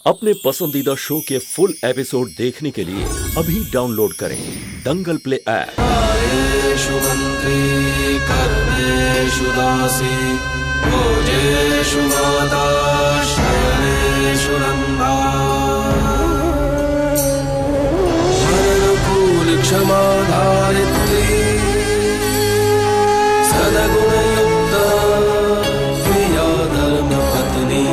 अपने पसंदीदा शो के फुल एपिसोड देखने के लिए अभी डाउनलोड करें दंगल प्ले ऐप। आयेषु मंत्री कर्मेषु दासी भोजेषु माता शयनेषु रंभा अनुकूल क्षमा धारित्री सदगुणयुक्ता प्रिया धर्म पत्नी।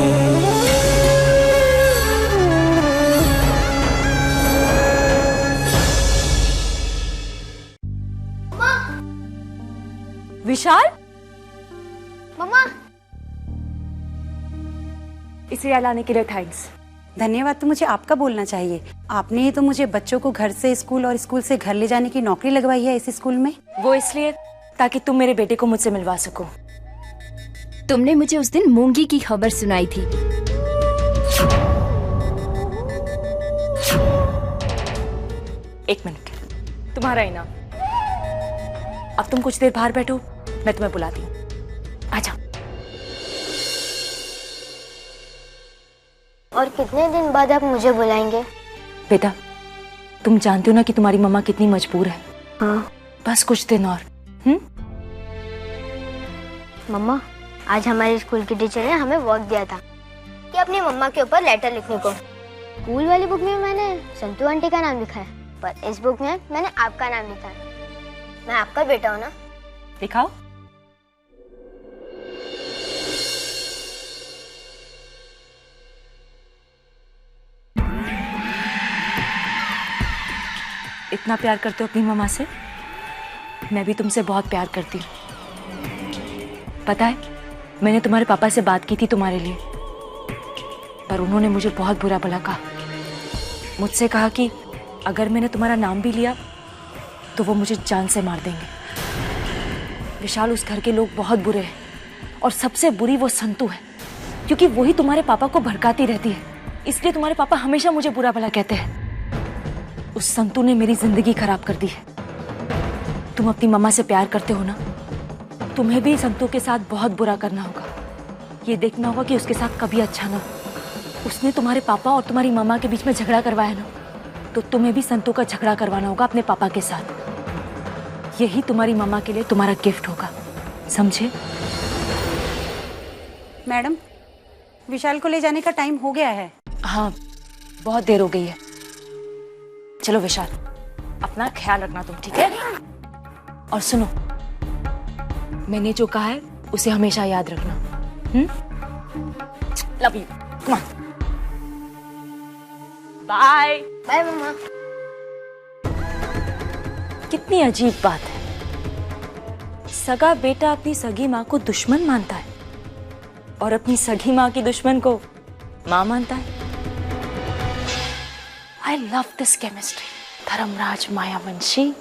विशाल, मम्मा, इसे लाने के लिए थैंक्स। धन्यवाद तो मुझे आपका बोलना चाहिए। आपने ही तो मुझे बच्चों को घर से स्कूल और स्कूल से घर ले जाने की नौकरी लगवाई है इस स्कूल में। वो इसलिए ताकि तुम मेरे बेटे को मुझसे मिलवा सको। तुमने मुझे उस दिन मूंगी की खबर सुनाई थी। एक मिनट, तुम्हारा इनाम। अब तुम कुछ देर बाहर बैठो, मैं तुम्हें बुलाती हूँ। आजा। और कितने दिन बाद आप मुझे बुलाएंगे? बेटा, तुम जानते हो ना कि तुम्हारी मम्मा कितनी मजबूर है। हाँ। बस कुछ दिन और। मम्मा, आज हमारे स्कूल की टीचर ने हमें वर्क दिया था कि अपनी मम्मा के ऊपर लेटर लिखने को। स्कूल वाली बुक में मैंने संतू आंटी का नाम लिखा है, पर इस बुक में मैंने आपका नाम लिखा है। मैं आपका बेटा हूँ ना। दिखाओ। इतना प्यार करते हो अपनी मम्मा से? मैं भी तुमसे बहुत प्यार करती हूँ। पता है, मैंने तुम्हारे पापा से बात की थी तुम्हारे लिए, पर उन्होंने मुझे बहुत बुरा भला कहा। मुझसे कहा कि अगर मैंने तुम्हारा नाम भी लिया तो वो मुझे जान से मार देंगे। विशाल, उस घर के लोग बहुत बुरे हैं और सबसे बुरी वो संतू है, क्योंकि वही तुम्हारे पापा को भड़काती रहती है। इसलिए तुम्हारे पापा हमेशा मुझे बुरा भला कहते हैं। उस संतू ने मेरी जिंदगी खराब कर दी है। तुम अपनी मम्मा से प्यार करते हो ना, तुम्हें भी संतू के साथ बहुत बुरा करना होगा। ये देखना होगा कि उसके साथ कभी अच्छा ना हो। उसने तुम्हारे पापा और तुम्हारी मम्मा के बीच में झगड़ा करवाया ना, तो तुम्हें भी संतू का झगड़ा करवाना होगा अपने पापा के साथ। यही तुम्हारी मम्मा के लिए तुम्हारा गिफ्ट होगा, समझे? मैडम, विशाल को ले जाने का टाइम हो गया है। हाँ, बहुत देर हो गई है। चलो विशाल, अपना ख्याल रखना तुम, ठीक है? और सुनो, मैंने जो कहा है उसे हमेशा याद रखना। Love you. Come on. Bye. Bye मम्मा। कितनी अजीब बात है, सगा बेटा अपनी सगी माँ को दुश्मन मानता है और अपनी सगी माँ की दुश्मन को माँ मानता है। I love this chemistry. Dharmaraj Mayavanshi.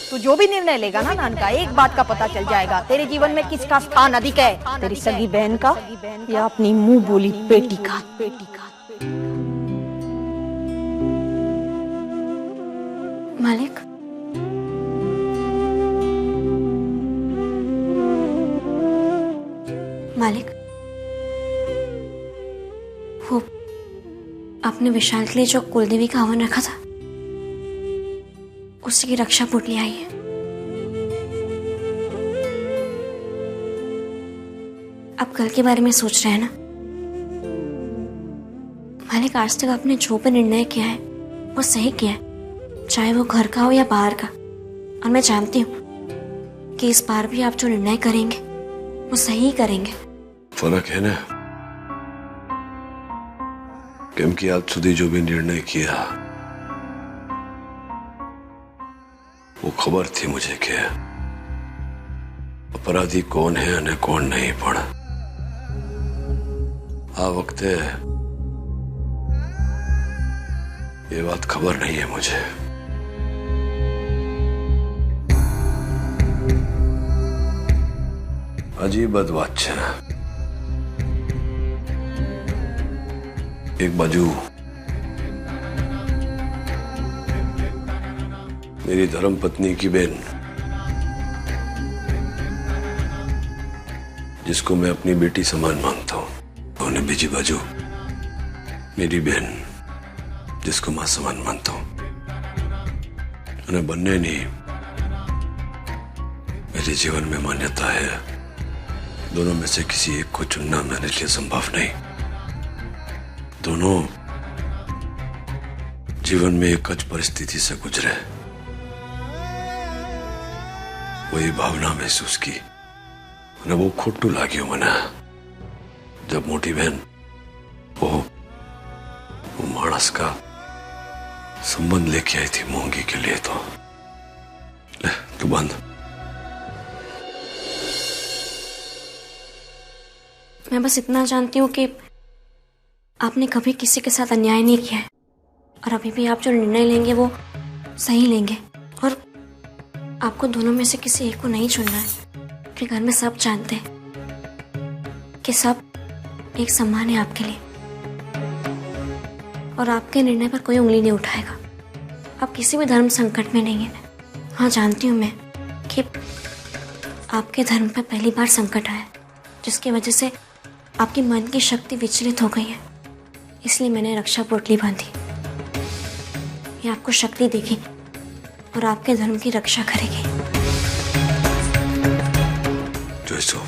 तू जो भी निर्णय लेगा ना नानका, एक बात का पता चल जाएगा, तेरे जीवन में किसका स्थान अधिक है, तेरी सगी बहन का या अपनी मुंह बोली बेटी का। मालिक, मालिक, वो आपने विशाल के लिए जो कुलदेवी का हवन रखा था, उसी की रक्षा पुटली आई है। आप कल के बारे में सोच रहे हैं ना मालिक? आज तक आपने जो भी निर्णय किया है वो सही किया है, चाहे वो घर का हो या बाहर का। और मैं जानती हूँ कि इस बार भी आप जो निर्णय करेंगे वो सही करेंगे। फर्क है ना, केम की आज सुधी जो भी निर्णय किया वो खबर थी मुझे कि अपराधी कौन है और कौन नहीं। पड़ा आ वक्त ये बात खबर नहीं है मुझे। अजीब बात है। एक बाजू मेरी धर्म पत्नी की बहन, जिसको मैं अपनी बेटी समान मानता हूं, उन्हें बीजी बाजू मेरी बहन, जिसको मां समान मानता हूं, उन्हें बनने नहीं, मेरे जीवन में मान्यता है दोनों में से किसी एक को चुनना मेरे लिए संभव नहीं। दोनों जीवन में एक कच परिस्थिति से गुजरे, वही भावना महसूस की અને બહુ ખોટું લાગ્યું મને जब मोटी बहन वो मानस का संबंध लेके आई थी मोंगी के लिए। तो ले तू बंद। मैं बस इतना जानती हूँ कि आपने कभी किसी के साथ अन्याय नहीं किया है और अभी भी आप जो निर्णय लेंगे वो सही लेंगे और आपको दोनों में से किसी एक को नहीं चुनना है। कि घर में सब जानते हैं कि सब एक समान है आपके लिए और आपके निर्णय पर कोई उंगली नहीं उठाएगा। आप किसी भी धर्म संकट में नहीं है। हाँ, जानती हूँ मैं कि आपके धर्म पर पहली बार संकट आया जिसकी वजह से आपकी मन की शक्ति विचलित हो गई है, इसलिए मैंने रक्षा पोटली बांधी। ये आपको शक्ति देगी और आपके धर्म की रक्षा करेगी। જોઈશું।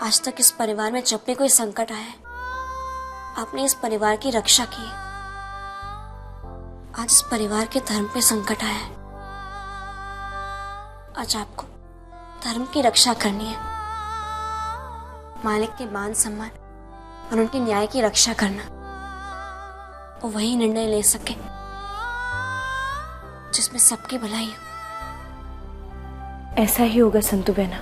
आज तक इस परिवार में जब भी कोई संकट आया है, आपने इस परिवार की रक्षा की है। आज इस परिवार के धर्म पे संकट आया है। आज आपको धर्म की रक्षा करनी है, मालिक के मान सम्मान और उनके न्याय की रक्षा करना। वो वही निर्णय ले सके जिसमें सबकी भलाई हो। ऐसा ही होगा संतु बहना।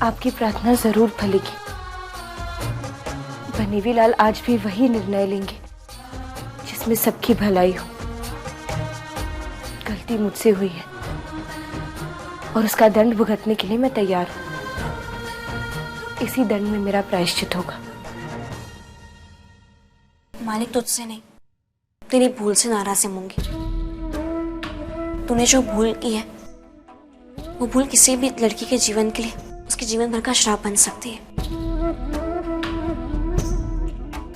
आपकी प्रार्थना जरूर फलेगी। बनेवी लाल आज भी वही निर्णय लेंगे जिसमें सबकी भलाई हो। गलती मुझसे हुई है और उसका दंड भुगतने के लिए मैं तैयार हूं। इसी दंड में मेरा प्रायश्चित होगा। मालिक तुझसे नहीं, तेरी भूल से नाराज है मूंगी। तूने जो भूल की है वो भूल किसी भी लड़की के जीवन के लिए उसके जीवन भर का श्राप बन सकती है।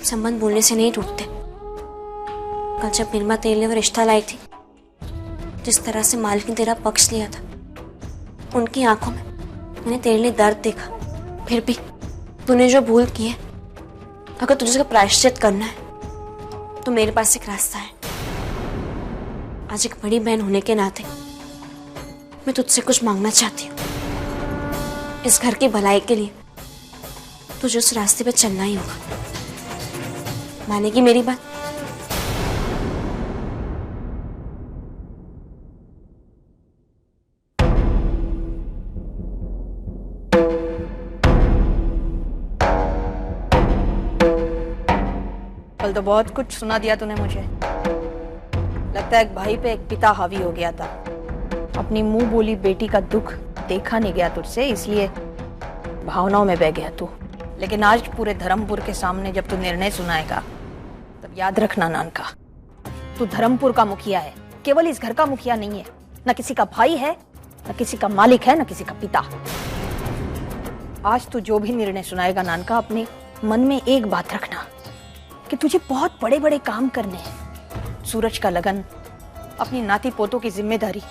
संबंध बोलने से नहीं टूटते। कल जब निर्मा तेरे लिए वो रिश्ता लाई थी, जिस तरह से मालिक ने तेरा पक्ष लिया था, उनकी आंखों में मैंने तेरे लिए दर्द देखा। फिर भी तूने जो भूल की है, अगर तुझे उसका प्रायश्चित करना है तो मेरे पास एक रास्ता है। आज एक बड़ी बहन होने के नाते मैं तुझसे कुछ मांगना चाहती हूँ। इस घर की भलाई के लिए तुझे उस रास्ते पे चलना ही होगा। मानेगी मेरी बात? कल तो बहुत कुछ सुना दिया तूने मुझे। लगता है एक भाई पे एक पिता हावी हो गया था। अपनी मुंह बोली बेटी का दुख देखा नहीं गया तुझसे, इसलिए भावनाओं में बह गया तू। लेकिन आज पूरे धर्मपुर के सामने जब तू निर्णय सुनाएगा तब याद रखना नानका, तू धर्मपुर का मुखिया है, केवल इस घर का मुखिया नहीं है। न किसी का भाई है, न किसी का मालिक है, न किसी का पिता। आज तू जो भी निर्णय सुनाएगा नानका, अपने मन में एक बात रखना कि तुझे बहुत बड़े बड़े काम करने हैं। सूरज का लगन, अपनी नाती पोतों की जिम्मेदारी,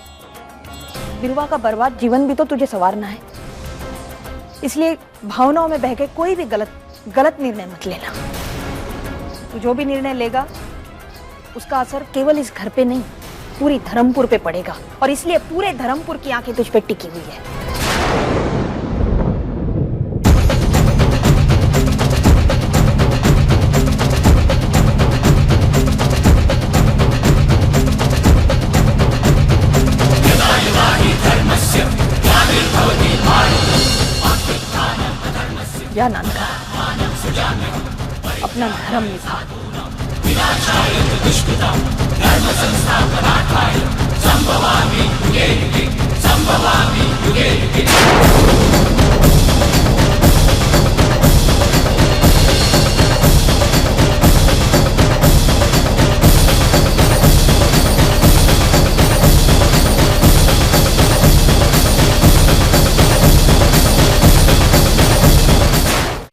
बिरवा का बर्बाद जीवन भी तो तुझे संवारना है। इसलिए भावनाओं में बह के कोई भी गलत निर्णय मत लेना। तू जो भी निर्णय लेगा उसका असर केवल इस घर पे नहीं, पूरी धर्मपुर पे पड़ेगा। और इसलिए पूरे धर्मपुर की आंखें तुझ पे टिकी हुई है। या नानका, अब अपना धर्म निभा।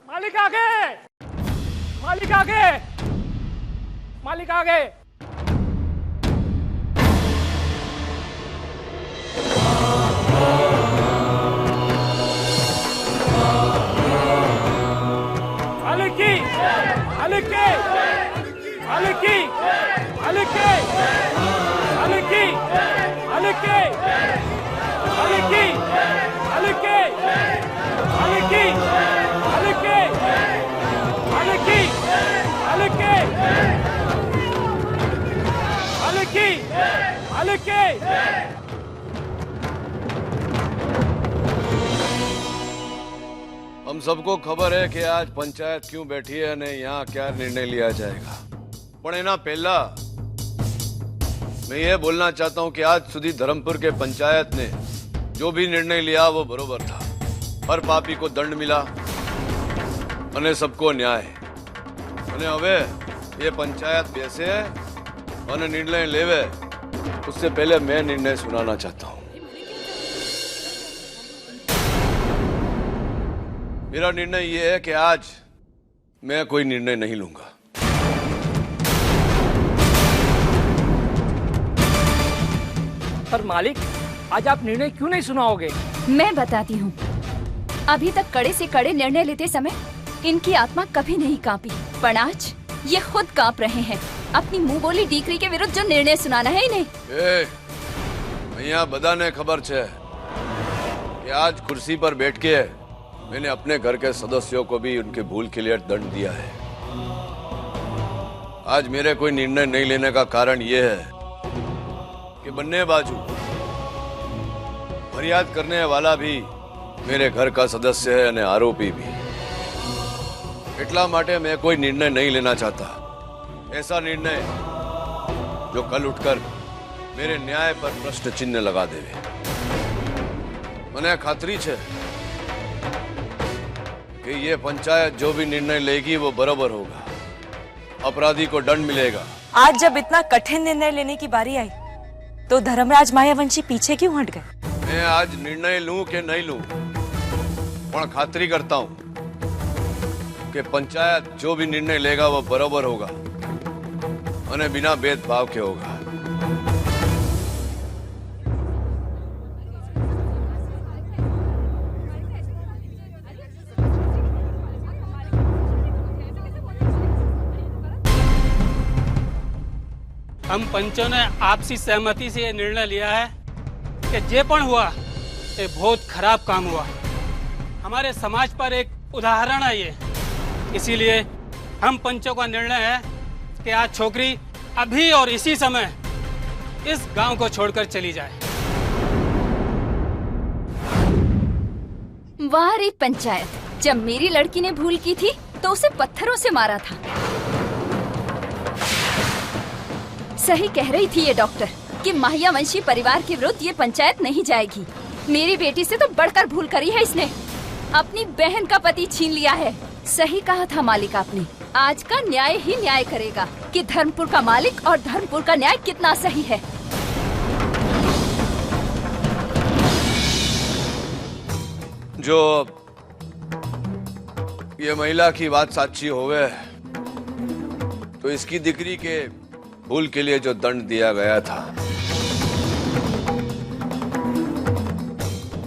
मालिक आगे, मालिक आगे, मालिक आगे। मालिक की, मालिक की, मालिक की, मालिक की, मालिक की, मालिक की, मालिक की, मालिक की, मालिक की, मालिक की, मालिक की, मालिक की, मालिक की, मालिक की। हम सबको खबर है कि आज पंचायत क्यों बैठी है અને यहाँ क्या निर्णय लिया जाएगा। પણ એના પહેલા मैं ये बोलना चाहता हूँ कि आज सुधी धर्मपुर के पंचायत ने जो भी निर्णय लिया वो बरोबर था। हर पापी को दंड मिला અને सबको न्याय। અને હવે ये पंचायत बैसे અને निर्णय लेवे उससे पहले मैं निर्णय सुनाना चाहता हूँ। मेरा निर्णय ये है कि आज मैं कोई निर्णय नहीं लूंगा। पर मालिक, आज आप निर्णय क्यों नहीं सुनाओगे? मैं बताती हूँ। अभी तक कड़े से कड़े निर्णय लेते समय इनकी आत्मा कभी नहीं कांपी, पर आज ये खुद कांप रहे हैं अपनी मुंह बोली डीकरी के विरुद्ध जो निर्णय सुनाना है इन्हें। અહીંયા બધાને ખબર છે कि आज कुर्सी पर बैठ के मैंने अपने घर के सदस्यों को भी उनके भूल के लिए दंड दिया है। आज मेरे कोई निर्णय नहीं लेने का कारण यह है कि बन्ने बाजू फरियाद करने वाला भी मेरे घर का सदस्य है और आरोपी भी। એટલા માટે मैं कोई निर्णय नहीं लेना चाहता। ऐसा निर्णय जो कल उठकर मेरे न्याय पर प्रश्न चिन्ह लगा देवे। मने खातरी है कि ये पंचायत जो भी निर्णय लेगी वो बराबर होगा, अपराधी को दंड मिलेगा। आज जब इतना कठिन निर्णय लेने की बारी आई तो धर्मराज मायावंशी पीछे क्यों हट गए? मैं आज निर्णय लूं कि नहीं लूं, पर खातरी करता हूं कि पंचायत जो भी निर्णय लेगा वो बराबर होगा और बिना भेदभाव के होगा। हम पंचों ने आपसी सहमति से ये निर्णय लिया है कि जे पण हुआ ये बहुत खराब काम हुआ, हमारे समाज पर एक उदाहरण है ये। इसीलिए हम पंचों का निर्णय है कि आज छोकरी अभी और इसी समय इस गांव को छोड़कर चली जाए। वाह रे पंचायत, जब मेरी लड़की ने भूल की थी तो उसे पत्थरों से मारा था। सही कह रही थी ये डॉक्टर कि मायावंशी परिवार के विरुद्ध ये पंचायत नहीं जाएगी। मेरी बेटी से तो बढ़कर भूल करी है इसने, अपनी बहन का पति छीन लिया है। सही कहा था मालिक आपने, आज का न्याय ही न्याय करेगा कि धर्मपुर का मालिक और धर्मपुर का न्याय कितना सही है। जो ये महिला की बात सच्ची होवे तो इसकी दिक्री के भूल के लिए जो दंड दिया गया था,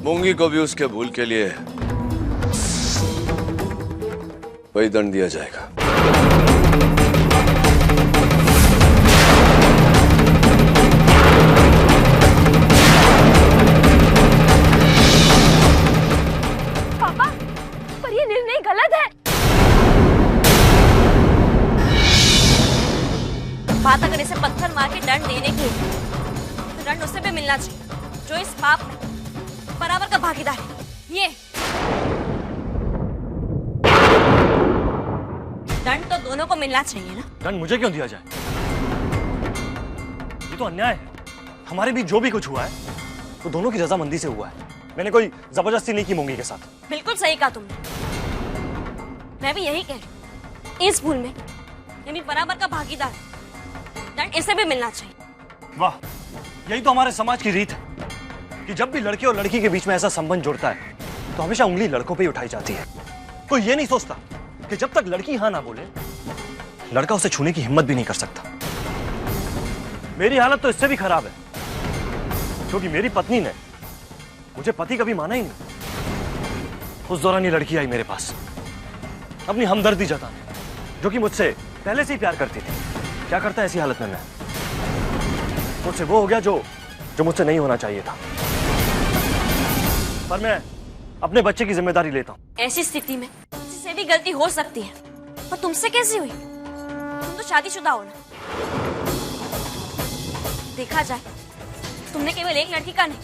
मूंगी को भी उसके भूल के लिए वही दंड दिया जाएगा। पापा, पर ये निर्णय गलत है। बात अगर इसे पत्थर मार के दंड देने की तो दंड उसे भी मिलना चाहिए जो इस पाप में बराबर का भागीदार है। ये दंड तो दोनों को मिलना चाहिए ना। दंड मुझे क्यों दिया जाए? ये तो अन्याय है। हमारे बीच जो भी कुछ हुआ है वो दोनों की रजामंदी से हुआ है। मैंने कोई जबरदस्ती नहीं की मूंगी के साथ। बिल्कुल सही कहा तुमने, मैं भी यही कह रही हूँ। इस भूल में ये भी बराबर का भागीदार है, दंड इसे भी मिलना चाहिए। वाह, यही तो हमारे समाज की रीत है कि जब भी लड़के और लड़की के बीच में ऐसा संबंध जुड़ता है तो हमेशा उंगली लड़कों पे ही उठाई जाती है। कोई ये नहीं सोचता कि जब तक लड़की हाँ ना बोले लड़का उसे छूने की हिम्मत भी नहीं कर सकता। मेरी हालत तो इससे भी खराब है क्योंकि मेरी पत्नी ने मुझे पति कभी माना ही नहीं। उस दौरान ये लड़की आई मेरे पास अपनी हमदर्दी जताने, जो कि मुझसे पहले से ही प्यार करती थी। क्या करता है ऐसी हालत में मैं? मुझसे वो हो गया जो मुझसे नहीं होना चाहिए था। पर मैं अपने बच्चे की जिम्मेदारी लेता हूँ। ऐसी स्थिति में किसी से भी गलती हो सकती है, पर तुमसे कैसी हुई? तुम तो शादीशुदा हो ना। देखा जाए तुमने केवल एक लड़की का नहीं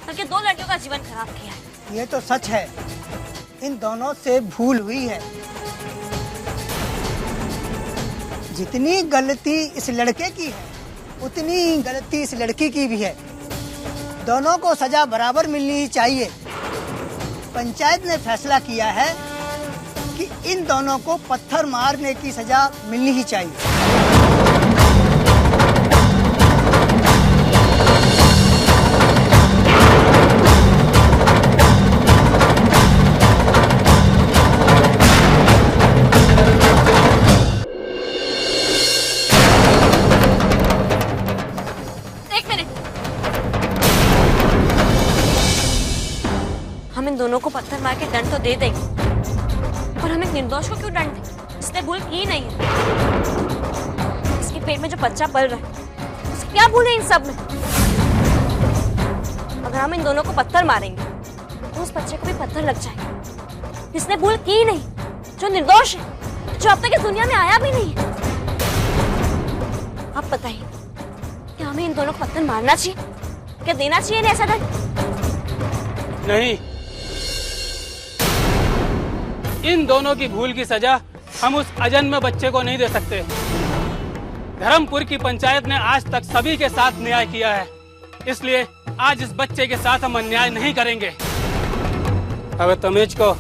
बल्कि 2 लड़कियों का जीवन खराब किया है। ये तो सच है, इन दोनों से भूल हुई है। जितनी गलती इस लड़के की है उतनी ही गलती इस लड़की की भी है। दोनों को सजा बराबर मिलनी ही चाहिए। पंचायत ने फैसला किया है कि इन दोनों को पत्थर मारने की सजा मिलनी ही चाहिए। हम इन दोनों को पत्थर मार के दंड तो दे देंगे, और हम एक निर्दोष को क्यों दंड दें जिसने भूल की नहीं है? इसके पेट में जो बच्चा पल रहा है उसकी क्या भूल है इन सब में? अगर हम इन दोनों को पत्थर मारेंगे तो उस बच्चे को भी पत्थर लग जाएगा जिसने भूल की नहीं, जो निर्दोष है, जो अब तक इस दुनिया में आया भी नहीं है। आप बताइए, क्या हमें इन दोनों को पत्थर मारना चाहिए? क्या देना चाहिए इन्हें ऐसा दंड? नहीं, इन दोनों की भूल की सजा हम उस अजन्म बच्चे को नहीं दे सकते। धर्मपुर की पंचायत ने आज तक सभी के साथ न्याय किया है, इसलिए आज इस बच्चे के साथ हम अन्याय नहीं करेंगे। अब तमीज को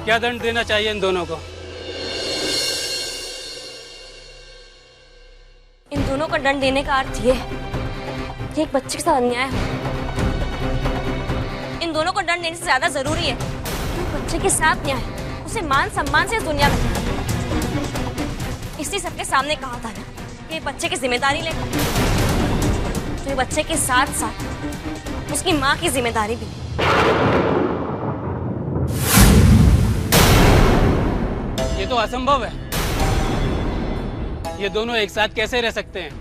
क्या दंड देना चाहिए इन दोनों को? इन दोनों को दंड देने का अर्थ ये है कि एक बच्चे के साथ अन्याय हो। इन दोनों को दंड देने से ज्यादा जरूरी है कि बच्चे के साथ न्याय, उसे मान सम्मान से इस दुनिया में। इसी सबके सामने कहा था ना कि ये बच्चे की जिम्मेदारी ले, तो ये बच्चे के साथ साथ उसकी माँ की जिम्मेदारी भी। ये तो असंभव है। ये दोनों एक साथ कैसे रह सकते हैं?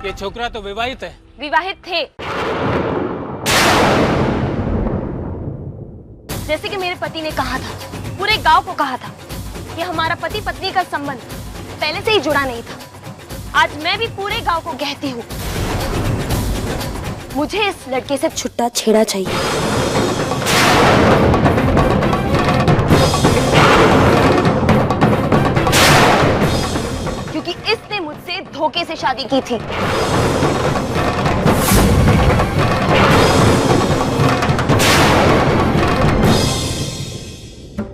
ये छोकरा तो विवाहित है। विवाहित थे, जैसे कि मेरे पति ने कहा था, पूरे गांव को कहा था कि हमारा पति पत्नी का संबंध पहले से ही जुड़ा नहीं था। आज मैं भी पूरे गांव को कहती हूँ, मुझे इस लड़के से छुट्टा छेड़ा चाहिए। क्योंकि इसने मुझसे धोखे से शादी की थी।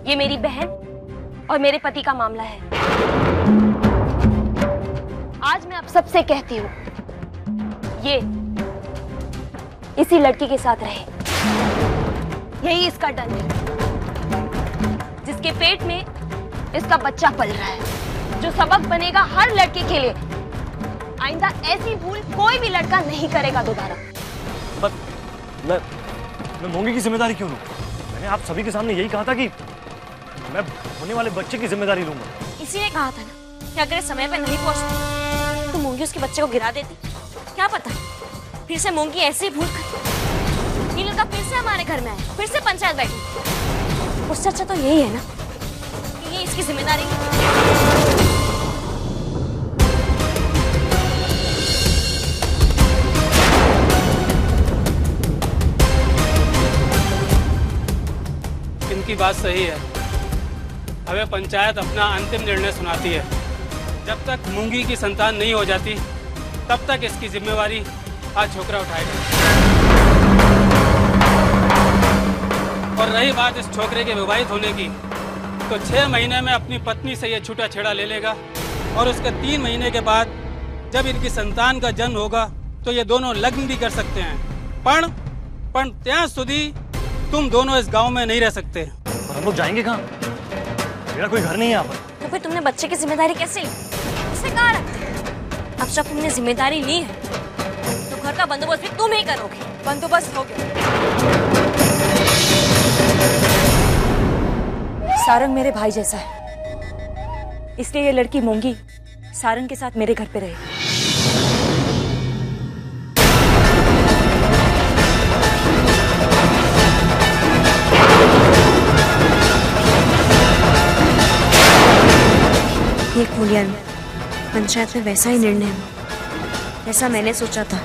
ये मेरी बहन और मेरे पति का मामला है। आज मैं आप सबसे कहती हूँ, ये इसी लड़की के साथ रहे, यही इसका दंड है। जिसके पेट में इसका बच्चा पल रहा है, जो सबक बनेगा हर लड़के के लिए। आइंदा ऐसी भूल कोई भी लड़का नहीं करेगा दोबारा। पर मैं मूंगी की जिम्मेदारी क्यों लूं? मैंने आप सभी के सामने यही कहा था कि मैं होने वाले बच्चे की जिम्मेदारी लूंगा। इसीलिए कहा था ना कि अगर समय पर नहीं पहुंचती तो मूंगी उसके बच्चे को गिरा देती। क्या पता फिर से मूंगी ऐसे ही भूल कर ये लड़का फिर से हमारे घर में आए, फिर से पंचायत बैठी। उससे अच्छा तो यही है ना कि ये इसकी जिम्मेदारी है। इनकी बात सही है। हमें पंचायत अपना अंतिम निर्णय सुनाती है। जब तक मूंगी की संतान नहीं हो जाती तब तक इसकी जिम्मेवारी आज छोकरा उठाएगा। और रही बात इस छोकरे के विवाहित होने की, तो 6 महीने में अपनी पत्नी से ये छूटा छेड़ा ले लेगा और उसके 3 महीने के बाद जब इनकी संतान का जन्म होगा तो ये दोनों लग्न भी कर सकते हैं। पण त्या सुधी तुम दोनों इस गांव में नहीं रह सकते। और हम लोग जाएंगे कहाँ? मेरा कोई घर नहीं है यहाँ पर। तो फिर तुमने बच्चे की जिम्मेदारी कैसे ली? उसे कहाँ रखते? अब जब तुमने जिम्मेदारी ली है तो घर का बंदोबस्त भी तुम ही करोगे। बंदोबस्त हो गया। सारंग मेरे भाई जैसा है, इसलिए ये लड़की मूंगी सारंग के साथ मेरे घर पे रहे। ये फूलिया पंचायत में वैसा ही निर्णय हुआ जैसा मैंने सोचा था।